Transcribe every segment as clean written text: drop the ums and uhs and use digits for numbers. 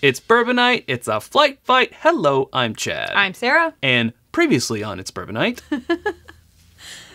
It's Bourbon Night. It's a flight fight. Hello, I'm Chad. I'm Sarah. And previously on It's Bourbon Night.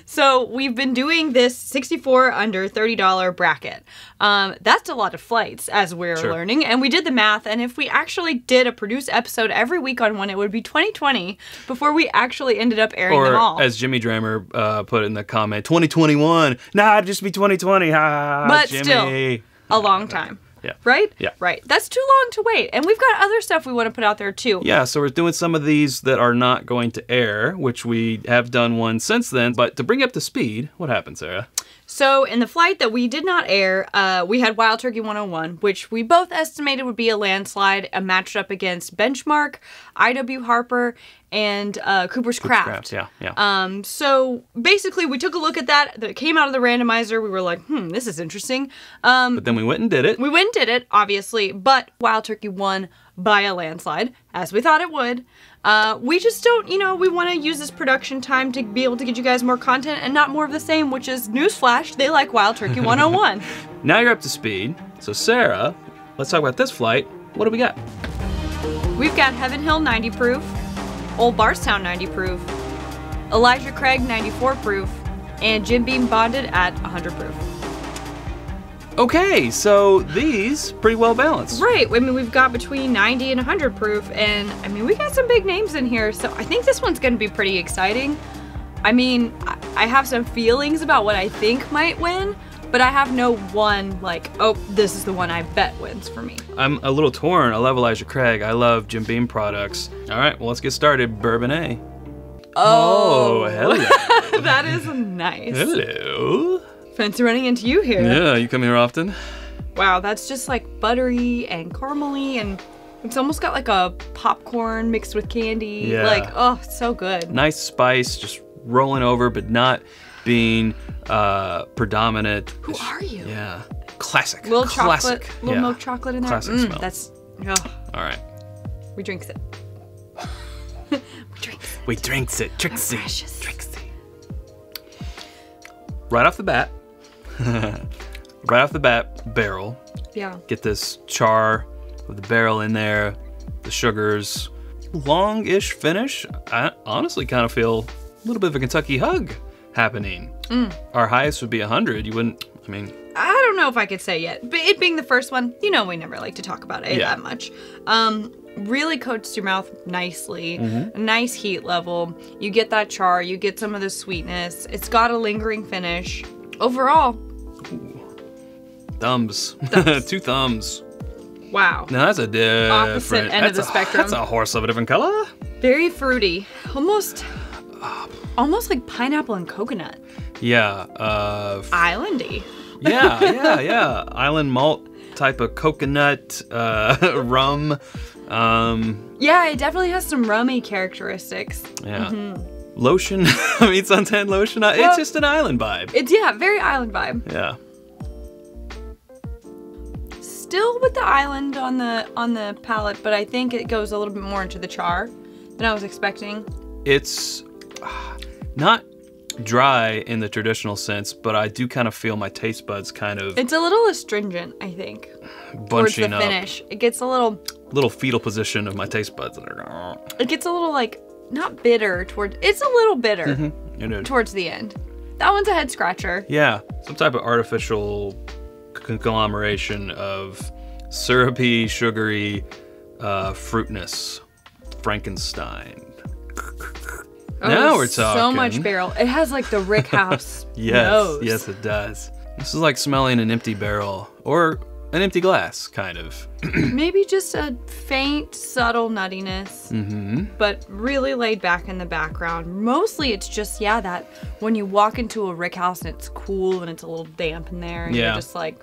So we've been doing this 64 under $30 bracket. That's a lot of flights, as we're learning. And we did the math, and if we actually did a produced episode every week on one, it would be 2020 before we actually ended up airing them all. Or as Jimmy Drammer put in the comment, 2021. Nah, it'd just be 2020. But Jimmy. Still, a long time. Yeah. Right? Yeah. Right. That's too long to wait. And we've got other stuff we want to put out there too. Yeah, so we're doing some of these that are not going to air, which we have done one since then. But to bring you up to speed, what happened, Sarah? So in the flight that we did not air, we had Wild Turkey 101, which we both estimated would be a landslide, matched up against Benchmark, I.W. Harper, and Cooper's Craft. Yeah. So basically, we took a look at that. That came out of the randomizer. We were like, this is interesting. But then we went and did it. We went and did it, obviously, but Wild Turkey won by a landslide, as we thought it would. We just don't, we want to use this production time to be able to get you guys more content and not more of the same, which is newsflash, they like Wild Turkey 101. Now you're up to speed. So Sarah, let's talk about this flight. What do we got? We've got Heaven Hill 90 proof, Old Bardstown 90 proof, Elijah Craig 94 proof, and Jim Beam bonded at 100 proof. Okay, so these pretty well balanced. Right. I mean, we've got between 90 and 100 proof, and I mean, we got some big names in here, so I think this one's going to be pretty exciting. I mean, I have some feelings about what I think might win, but I have no one like, oh, this is the one I bet wins for me. I'm a little torn. I love Elijah Craig. I love Jim Beam products. All right, well, let's get started. Bourbon A. Oh, hello. That is nice. Hello. Fancy running into you here. Yeah, you come here often? Wow, that's just like buttery and caramely, and it's almost got like a popcorn mixed with candy. Yeah. Like, oh, it's so good. Nice spice, just rolling over, but not being predominant. Who are you? Yeah. Classic. Little Classic. chocolate, little milk chocolate in there. Classic smell. That's, all right. We drinks it. We drinks it. Trixie. Precious. Trixie. Right off the bat. Barrel. Yeah. Get this char with the barrel in there, the sugars, long-ish finish. I honestly kind of feel a little bit of a Kentucky hug happening. Our highest would be 100. You wouldn't, I mean. I don't know if I could say yet, but it being the first one, we never like to talk about it that much. Really coats your mouth nicely, a nice heat level. You get that char, you get some of the sweetness. It's got a lingering finish. Overall. Ooh. Thumbs. 2 thumbs. Wow. Now that's a different. Opposite end of the spectrum. That's a horse of a different color. Very fruity. Almost like pineapple and coconut. Yeah. Islandy. Yeah. Island malt type of coconut, rum. Yeah, it definitely has some rummy characteristics. Yeah. Lotion. I mean, suntan lotion. It's just an island vibe. It's, very island vibe. Yeah. Still with the island on the palate, but I think it goes a little bit more into the char than I was expecting. It's not dry in the traditional sense, but I do kind of feel my taste buds kind of. It's a little astringent, I think. Bunching towards the finish. It gets a little fetal position of my taste buds. It gets a little like not bitter towards. It's a little bitter towards the end. That one's a head scratcher. Yeah, some type of artificial conglomeration of syrupy, sugary fruitness. Frankenstein. Now we're talking. So much barrel. It has like the Rick House nose. Yes, it does. This is like smelling an empty barrel or an empty glass, kind of. Maybe just a faint, subtle nuttiness, but really laid back in the background. Mostly it's just, that when you walk into a Rick House and it's cool and it's a little damp in there, and you're just like,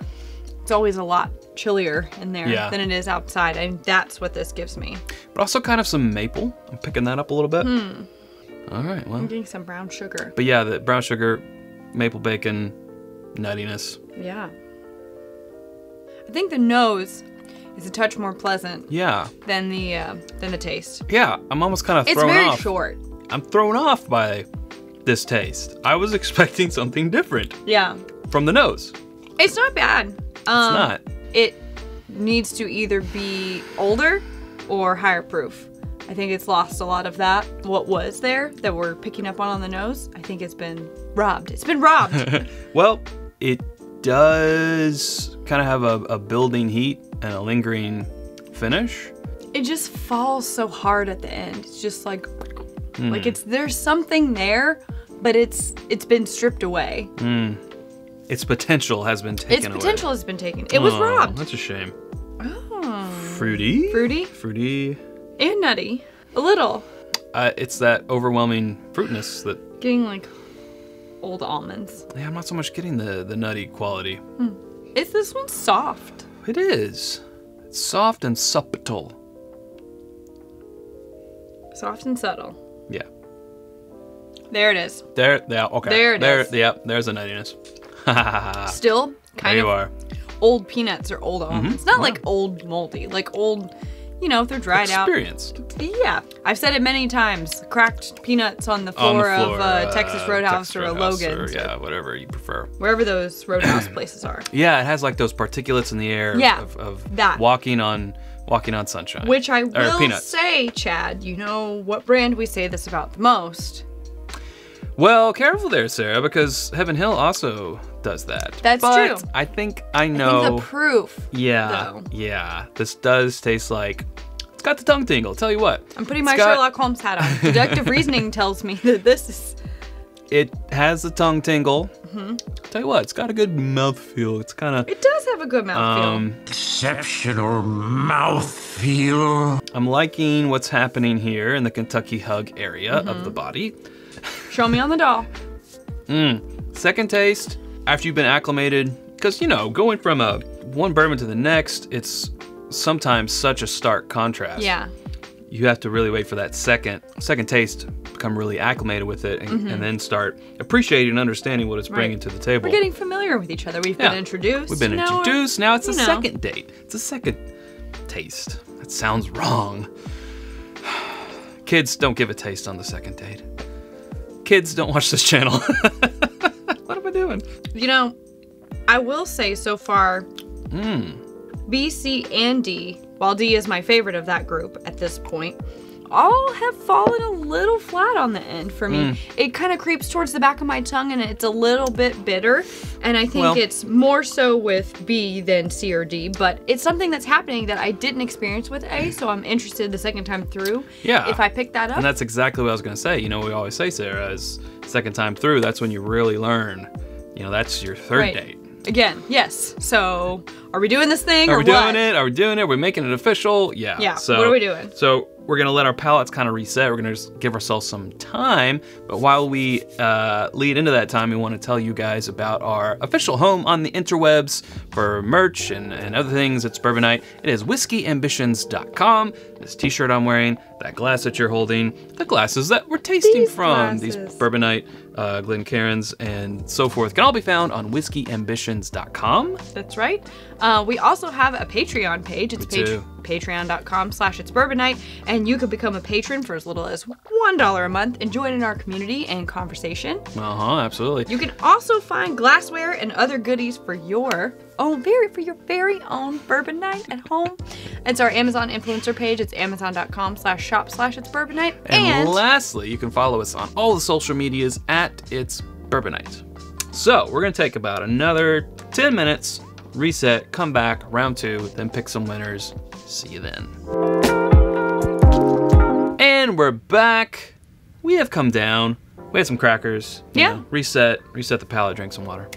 it's always a lot chillier in there than it is outside, and that's what this gives me. But also kind of some maple. I'm picking that up a little bit. All right, well. I'm getting some brown sugar. But yeah, the brown sugar, maple bacon, nuttiness. Yeah. I think the nose is a touch more pleasant. Yeah. Than the taste. Yeah, I'm almost kind of thrown off. It's very short. I'm thrown off by this taste. I was expecting something different. Yeah. From the nose. It's not bad. It's not. needs to either be older or higher proof. I think it's lost a lot of that. What was there that we're picking up on the nose, I think it's been robbed. It's been robbed. Well, it does kind of have a building heat and a lingering finish. It just falls so hard at the end. It's just like there's something there, but it's been stripped away. Its potential has been taken away. Its potential has been taken. It was robbed. That's a shame. Oh. Fruity? Fruity. And nutty. A little. It's that overwhelming fruitness that... Getting like old almonds. Yeah, I'm not so much getting the nutty quality. This one's soft. It is. It's soft and subtle. Soft and subtle. Yeah. There it is. Okay. There it is. Yeah, there's a nuttiness. Still kind there of you are. Old peanuts or old almonds. Not like old moldy, like old, if they're dried Experienced. out. Yeah. I've said it many times. Cracked peanuts on the floor of Texas Roadhouse or a Logan's. Or whatever you prefer. Wherever those Roadhouse places are. Yeah, it has like those particulates in the air of that. walking on sunshine. Which I will say, Chad, you know what brand we say this about the most. Well, careful there, Sarah, because Heaven Hill also does that. That's true. But I think I know. I think the proof. Yeah, though. Yeah. This does taste like it's got the tongue tingle. Tell you what. I'm putting my Sherlock Holmes hat on. Deductive reasoning tells me that this is. It has the tongue tingle. Tell you what, it's got a good mouthfeel. It's kind of. It does have a good mouthfeel. Exceptional mouthfeel. I'm liking what's happening here in the Kentucky Hug area of the body. Show me on the doll. Second taste, after you've been acclimated, because, going from one bourbon to the next, it's sometimes such a stark contrast. Yeah. You have to really wait for that second taste to become really acclimated with it and then start appreciating and understanding what it's bringing to the table. We're getting familiar with each other. We've been introduced. We've been introduced. Now it's a second date. It's a second taste. That sounds wrong. Kids, don't give a taste on the second date. Kids, don't watch this channel. What am I doing? I will say so far, B, C, and D, while D is my favorite of that group at this point, all have fallen a little flat on the end for me. It kind of creeps towards the back of my tongue and it's a little bit bitter. And I think it's more so with B than C or D, but it's something that's happening that I didn't experience with A, so I'm interested the second time through if I pick that up. And that's exactly what I was going to say. We always say, Sarah, is second time through, that's when you really learn. That's your third date. Again, yes. So, are we doing this thing or what? Are we doing it? We're making it official? Yeah. Yeah, So, what are we doing? So, we're going to let our palates kind of reset. We're going to just give ourselves some time. But while we lead into that time, we want to tell you guys about our official home on the interwebs for merch and other things. It's Bourbonnight. It is whiskyambitions.com. This t-shirt I'm wearing, that glass that you're holding, the glasses that we're tasting from, these Bourbonnight, Glencairns, and so forth, can all be found on whiskyambitions.com. That's right. We also have a Patreon page. It's patreon.com/itsbourbonnight, and you can become a patron for as little as $1 a month and join in our community and conversation. Absolutely. You can also find glassware and other goodies for your very own bourbon night at home. It's our Amazon influencer page. It's amazon.com/shop/itsbourbonnight. And lastly, you can follow us on all the social medias at It's Bourbon Night. So we're going to take about another 10 minutes, reset, come back, round 2, then pick some winners. See you then. And we're back. We have come down. We had some crackers. Reset the palate, drink some water,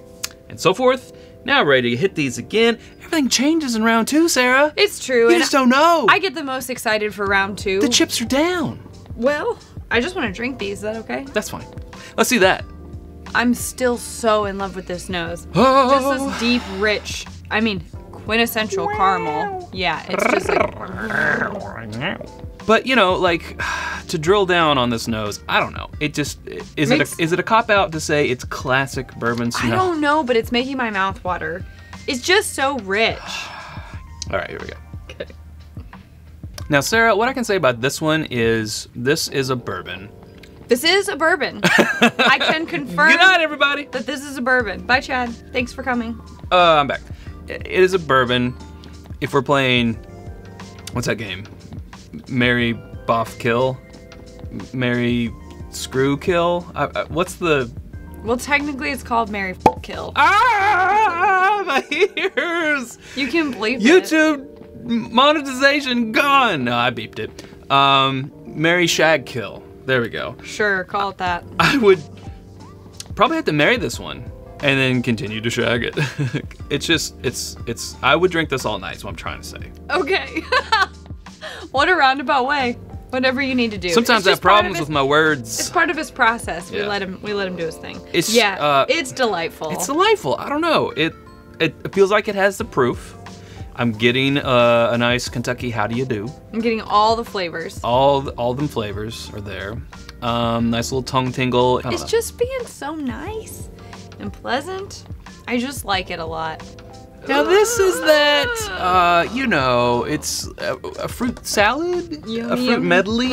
and so forth. Now we're ready to hit these again. Everything changes in round 2, Sarah. It's true. You just don't know. I get the most excited for round 2. The chips are down. Well, I just want to drink these. Is that okay? That's fine. Let's see that. I'm still so in love with this nose. Just this deep, rich, quintessential caramel. Yeah, it's just like... But, to drill down on this nose, I don't know. It just, is it a cop-out to say it's classic bourbon smell? I don't know, but it's making my mouth water. It's just so rich. All right, here we go. Okay. Now, Sarah, what I can say about this one is this is a bourbon. This is a bourbon. I can confirm. Good night, everybody. That this is a bourbon. Bye, Chad. Thanks for coming. I'm back. It is a bourbon. if we're playing, what's that game? Mary Boff Kill? Mary Screw Kill? What's the... Well, technically it's called Mary Kill. Ah, my ears! You can bleep it. YouTube monetization gone. No, I beeped it. Mary Shag Kill. There we go. Sure, call it that. I would probably have to marry this one and then continue to shag it. it's I would drink this all night, is what I'm trying to say. Okay. What a roundabout way. Whatever you need to do. Sometimes I have problems with my words. It's part of his process. Yeah. We let him do his thing. It's it's delightful. It's delightful. I don't know. It feels like it has the proof. I'm getting a nice Kentucky how do you do. I'm getting all the flavors. All them flavors are there. Nice little tongue tingle. It's just being so nice and pleasant. I just like it a lot. Now this is that, it's a fruit salad, a fruit medley.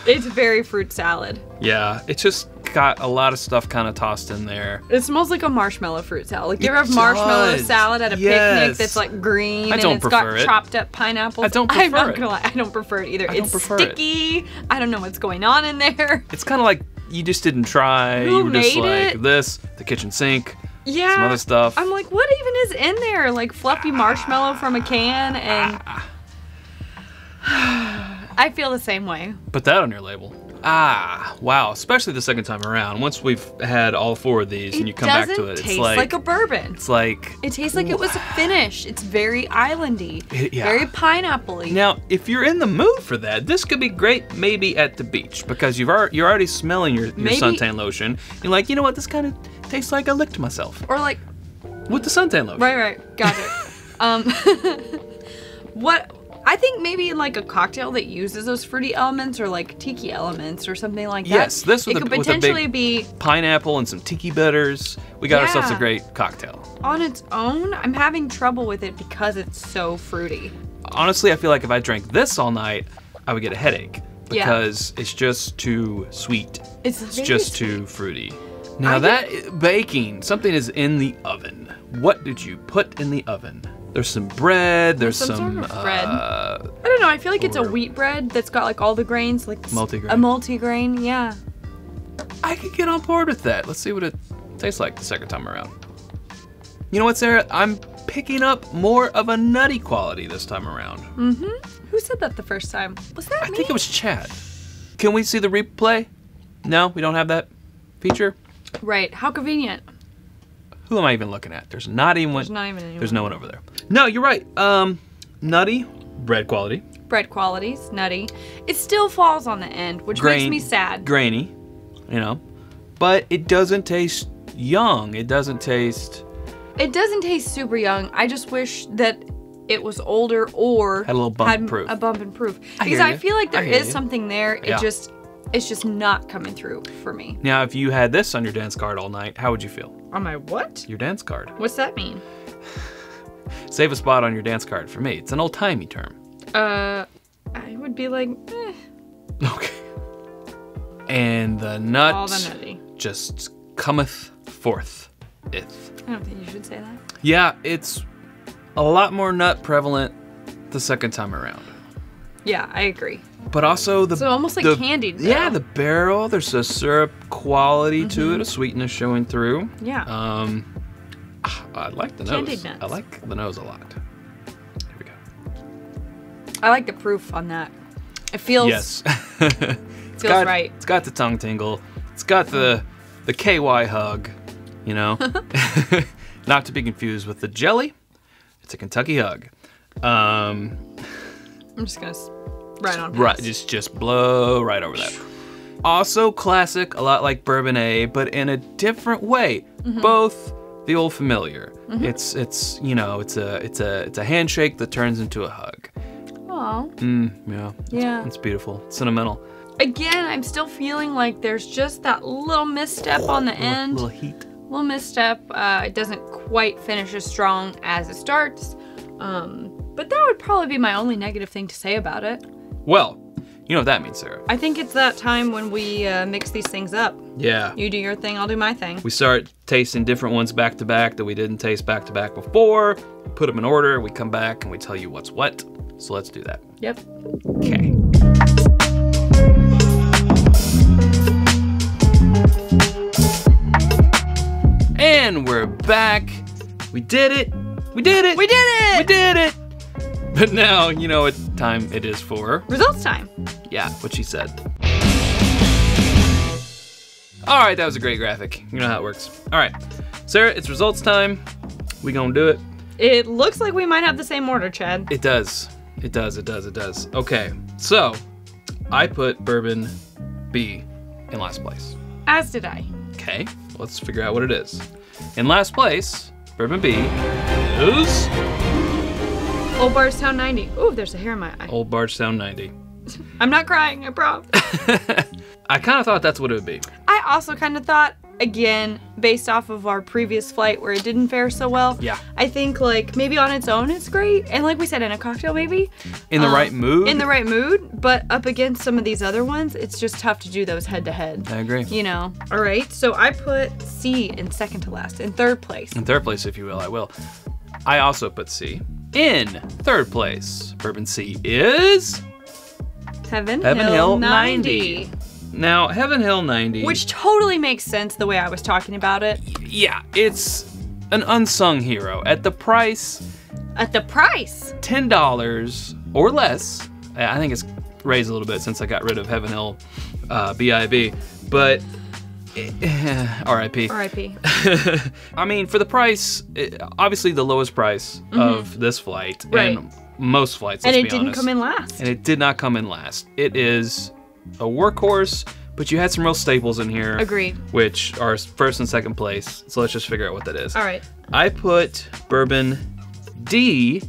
It's very fruit salad. Yeah, it's just got a lot of stuff kind of tossed in there. It smells like a marshmallow fruit salad. Like you ever have marshmallow salad at a picnic that's like green and it's got chopped up pineapples? I don't prefer it. I'm not gonna lie, I don't prefer it either. It's sticky. I don't know what's going on in there. It's kind of like you just didn't try. Who you were just made like it? this, the kitchen sink. Yeah. Some other stuff. I'm like, what even is in there? Like fluffy marshmallow from a can, and I feel the same way. Put that on your label. Wow. Especially the second time around. Once we've had all 4 of these and you come back to it, it it's tastes like a bourbon. It's like... It tastes like it was a finish. It's very islandy. Yeah. Very pineapple-y. Now, if you're in the mood for that, this could be great maybe at the beach because you're already smelling your suntan lotion. You're like, you know what? This kind of tastes like I licked myself. Or like... With the suntan lotion. Right. Got it. What... I think maybe in like a cocktail that uses those fruity elements or like tiki elements or something like that. Yes, this could potentially be pineapple and some tiki bitters. We got ourselves a great cocktail. On its own, I'm having trouble with it because it's so fruity. Honestly, I feel like if I drank this all night, I would get a headache because it's just too sweet. It's just too fruity. Now baking, something is in the oven. What did you put in the oven? There's some bread. There's some sort of bread. I don't know. I feel like it's a wheat bread that's got like all the grains, like multigrain. A multigrain, yeah. I could get on board with that. Let's see what it tastes like the second time around. You know what, Sarah? I'm picking up more of a nutty quality this time around. Mm-hmm. Who said that the first time? Was that me? I think it was Chad. Can we see the replay? No, we don't have that feature. Right. How convenient. Who am I even looking at? There's not even one. There's not even anyone. There's no one over there. No, you're right. Nutty, bread quality. Bread quality's nutty. It still falls on the end, which makes me sad. Grainy, but it doesn't taste young. It doesn't taste super young. I just wish that it was older or had a little bump in proof. A bump in proof. Because I feel like there is something there. It's just not coming through for me. Now, if you had this on your dance card all night, how would you feel? On my what? Your dance card. What's that mean? Save a spot on your dance card for me. It's an old-timey term. I would be like, eh. Okay. And the nut all the nutty just cometh forth. I don't think you should say that. Yeah, it's a lot more nut prevalent the second time around. Yeah, I agree. But also so almost like candied. Though. Yeah, the barrel. There's a syrup quality to it, a sweetness showing through. Yeah. I like the candied nose. Nuts. I like the nose a lot. Here we go. I like the proof on that. It feels. Yes. feels right. It's got the tongue tingle. It's got the KY hug. Not to be confused with the jelly. It's a Kentucky hug. I'm just gonna right on. Right, just blow right over that. Also classic, a lot like Bourbon, but in a different way. Both the old familiar. It's a handshake that turns into a hug. Aw. Yeah. It's beautiful. It's sentimental. Again, I'm still feeling like there's just that little misstep on the end. Little heat. Little misstep. It doesn't quite finish as strong as it starts. But that would probably be my only negative thing to say about it. Well, You know what that means, Sarah. I think it's that time when we mix these things up. Yeah. You do your thing, I'll do my thing. We start tasting different ones back to back that we didn't taste back to back before. Put them in order. We come back and we tell you what's what. So let's do that. Yep. Okay. And we're back. We did it. We did it. We did it. We did it. But now, you know what time it is for. Results time. Yeah, what she said. All right, that was a great graphic. You know how it works. All right, Sarah, it's results time. We gonna do it. It looks like we might have the same order, Chad. It does. It does, it does, it does. Okay, so I put Bourbon B in last place. As did I. Okay, let's figure out what it is. In last place, Bourbon B is Old Bardstown 90. Ooh, there's a hair in my eye. Old Bardstown 90. I'm not crying, I promise. I kind of thought that's what it would be. I also kind of thought, again, based off of our previous flight where it didn't fare so well. Yeah. I think like maybe on its own it's great. And like we said, in a cocktail maybe. In the right mood? In the right mood, but up against some of these other ones, it's just tough to do those head to head. I agree. You know. All right, so I put C in second to last, in third place. In third place, if you will, I will. I also put C. In third place, Bourbon C is Heaven Hill Hill 90. 90. Now, Heaven Hill 90. Which totally makes sense the way I was talking about it. Yeah, it's an unsung hero. At the price, At the price. $10 or less. I think it's raised a little bit since I got rid of Heaven Hill BIB, but RIP. R.I.P. I mean, for the price, obviously the lowest price of this flight, Right. and most flights, And let's it be didn't honest. come in last. And it did not come in last. It is a workhorse, but you had some real staples in here. Agreed. Which are first and second place. So let's just figure out what that is. All right. I put Bourbon D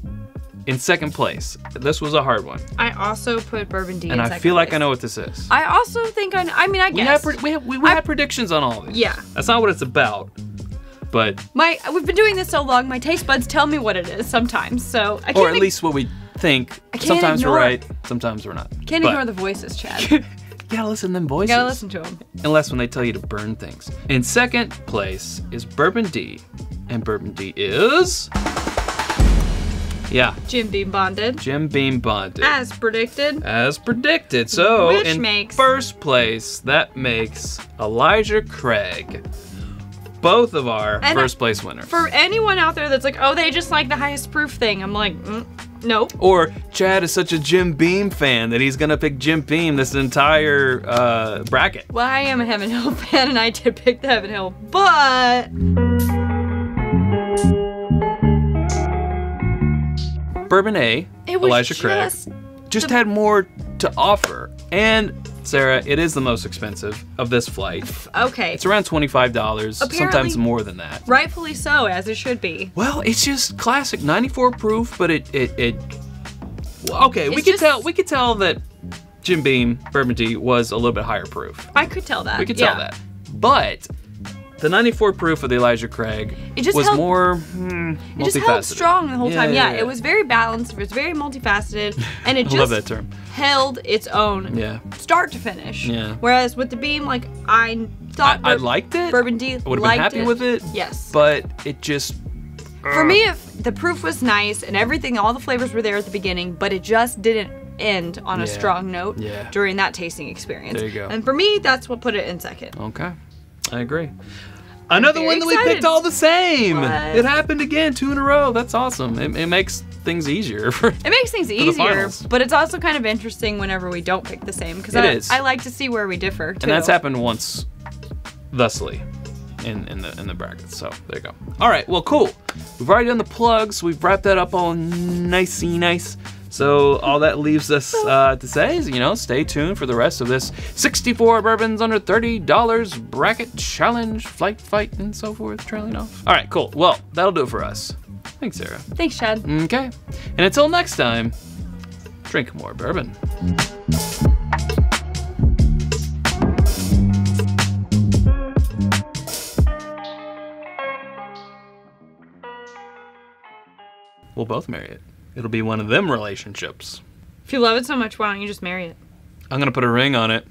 in second place. This was a hard one. I also put Bourbon D in And second I feel like place. I know what this is. I also think I mean, I we guess. had predictions on all of these. Yeah. That's not what it's about. But We've been doing this so long, my taste buds tell me what it is sometimes, so I can't or at least what we think. can't Sometimes ignore we're right, sometimes we're not. Can't But ignore the voices, Chad. you gotta listen to them voices. You gotta listen to them. Unless when they tell you to burn things. In second place is Bourbon D. And Bourbon D is... Yeah, Jim Beam bonded. Jim Beam Bonded. As predicted. As predicted. So, Which in makes- first place, that makes Elijah Craig. Both of our And first place winners. For anyone out there that's like, oh, they just like the highest proof thing, I'm like, nope. Or Chad is such a Jim Beam fan that he's gonna pick Jim Beam this entire bracket. Well, I am a Heaven Hill fan, and I did pick the Heaven Hill, but... Bourbon A, It was Elijah Craig, just had more to offer. And Sarah, it is the most expensive of this flight. Okay. It's around $25, sometimes Apparently- more than that. Rightfully so, as it should be. Well, it's just classic 94 proof, but well, okay, we could tell that Jim Beam Bourbon D was a little bit higher proof. I could tell that. We could tell that. But the 94 proof of the Elijah Craig It just was held- more It multifaceted. just held strong the whole time. Yeah, yeah. it was very balanced. It was very multifaceted, and it I just love that term. held its own, Yeah. start to finish. Yeah. Whereas with the Beam, like I thought, I liked it. Bourbon D I would have been liked happy with it. Yes. But it just... For me, if the proof was nice and everything, all the flavors were there at the beginning, but it just didn't end on a Yeah. strong note Yeah. during that tasting experience. There you go. And for me, that's what put it in second. Okay, I agree. Another very one that we excited. picked all the same. What? It happened again, 2 in a row. That's awesome. It makes things easier. For, It makes things the easier, finals. but it's also kind of interesting whenever we don't pick the same, because It is. I like to see where we differ, too. and that's happened once, thusly, in the brackets. So there you go. All right, well, cool. We've already done the plugs. We've wrapped that up all nicey nice. So all that leaves us to say is, stay tuned for the rest of this 64 bourbons under $30 bracket challenge, flight, fight, and so forth, trailing off. All right, cool. Well, that'll do it for us. Thanks, Sarah. Thanks, Chad. Okay. And until next time, drink more bourbon. We'll both marry it. It'll be one of them relationships. If you love it so much, why don't you just marry it? I'm gonna put a ring on it.